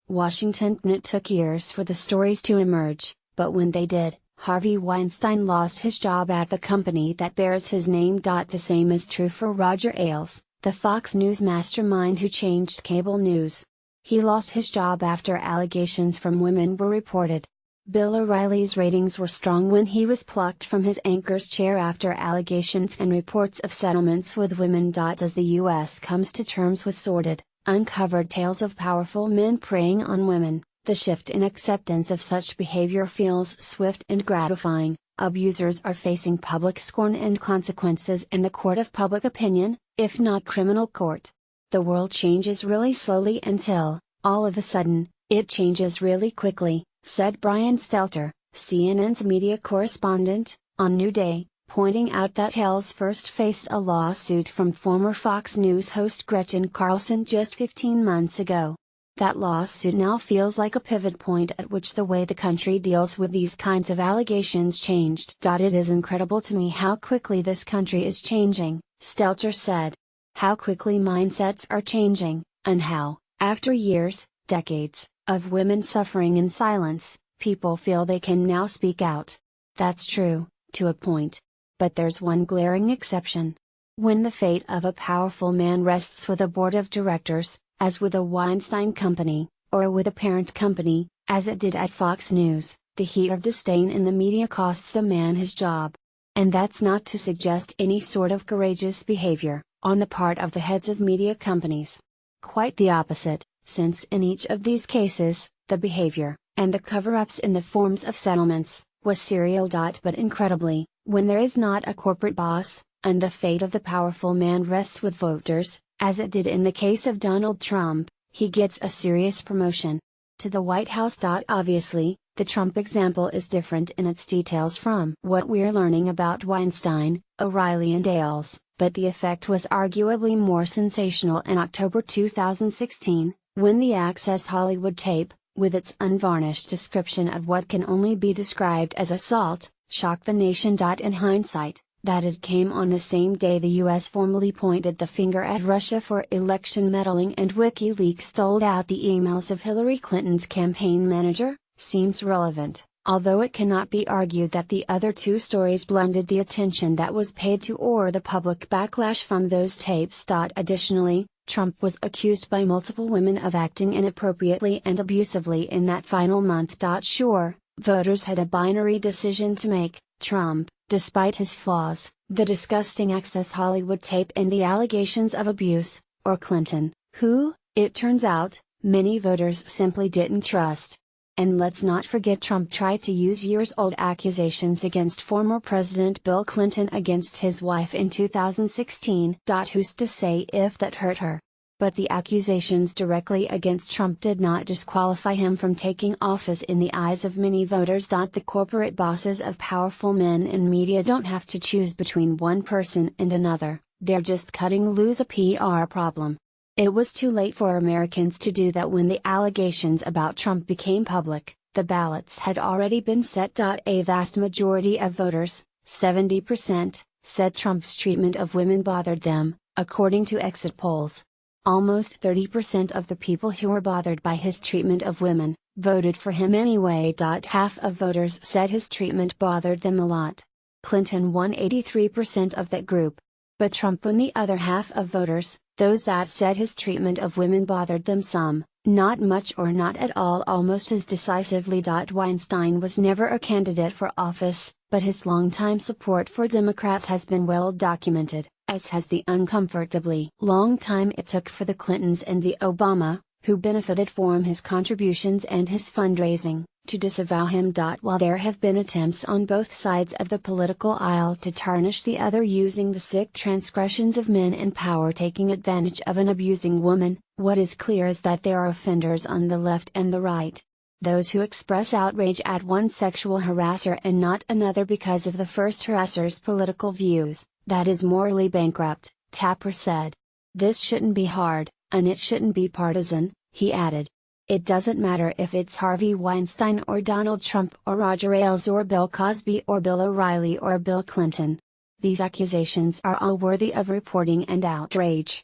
Washington. It took years for the stories to emerge, but when they did, Harvey Weinstein lost his job at the company that bears his name. The same is true for Roger Ailes, the Fox News mastermind who changed cable news. He lost his job after allegations from women were reported. Bill O'Reilly's ratings were strong when he was plucked from his anchor's chair after allegations and reports of settlements with women. As the U.S. comes to terms with sordid, uncovered tales of powerful men preying on women, the shift in acceptance of such behavior feels swift and gratifying. Abusers are facing public scorn and consequences in the court of public opinion, if not criminal court. The world changes really slowly until, all of a sudden, it changes really quickly, said Brian Stelter, CNN's media correspondent, on New Day, pointing out that Ailes first faced a lawsuit from former Fox News host Gretchen Carlson just 15 months ago. That lawsuit now feels like a pivot point at which the way the country deals with these kinds of allegations changed. It is incredible to me how quickly this country is changing, Stelter said. How quickly mindsets are changing, and how, after years, decades, of women suffering in silence, people feel they can now speak out. That's true, to a point. But there's one glaring exception. When the fate of a powerful man rests with a board of directors, as with a Weinstein company, or with a parent company, as it did at Fox News, the heat of disdain in the media costs the man his job. And that's not to suggest any sort of courageous behavior on the part of the heads of media companies. Quite the opposite, since in each of these cases, the behavior, and the cover-ups in the forms of settlements, was serial. But incredibly, when there is not a corporate boss, and the fate of the powerful man rests with voters, as it did in the case of Donald Trump, he gets a serious promotion to the White House. Obviously, the Trump example is different in its details from what we're learning about Weinstein, O'Reilly and Ailes, but the effect was arguably more sensational in October 2016, when the Access Hollywood tape, with its unvarnished description of what can only be described as assault, shocked the nation. In hindsight, that it came on the same day the US formally pointed the finger at Russia for election meddling and WikiLeaks doled out the emails of Hillary Clinton's campaign manager, seems relevant, although it cannot be argued that the other two stories blended the attention that was paid to or the public backlash from those tapes. Additionally, Trump was accused by multiple women of acting inappropriately and abusively in that final month. Sure, voters had a binary decision to make: Trump, despite his flaws, the disgusting Access Hollywood tape and the allegations of abuse, or Clinton, who, it turns out, many voters simply didn't trust. And let's not forget Trump tried to use years-old accusations against former President Bill Clinton against his wife in 2016. Who's to say if that hurt her? But the accusations directly against Trump did not disqualify him from taking office in the eyes of many voters. The corporate bosses of powerful men in media don't have to choose between one person and another, they're just cutting loose a PR problem. It was too late for Americans to do that when the allegations about Trump became public. The ballots had already been set. A vast majority of voters, 70%, said Trump's treatment of women bothered them, according to exit polls. Almost 30% of the people who were bothered by his treatment of women, voted for him anyway. Half of voters said his treatment bothered them a lot. Clinton won 83% of that group. But Trump won the other half of voters, those that said his treatment of women bothered them some, not much or not at all, almost as decisively. Weinstein was never a candidate for office, but his longtime support for Democrats has been well documented, as has the uncomfortably long time it took for the Clintons and the Obama, who benefited from his contributions and his fundraising, to disavow him. While there have been attempts on both sides of the political aisle to tarnish the other using the sick transgressions of men in power taking advantage of an abusing woman, what is clear is that there are offenders on the left and the right. Those who express outrage at one sexual harasser and not another because of the first harasser's political views, that is morally bankrupt, Tapper said. This shouldn't be hard, and it shouldn't be partisan, he added. It doesn't matter if it's Harvey Weinstein or Donald Trump or Roger Ailes or Bill Cosby or Bill O'Reilly or Bill Clinton. These accusations are all worthy of reporting and outrage.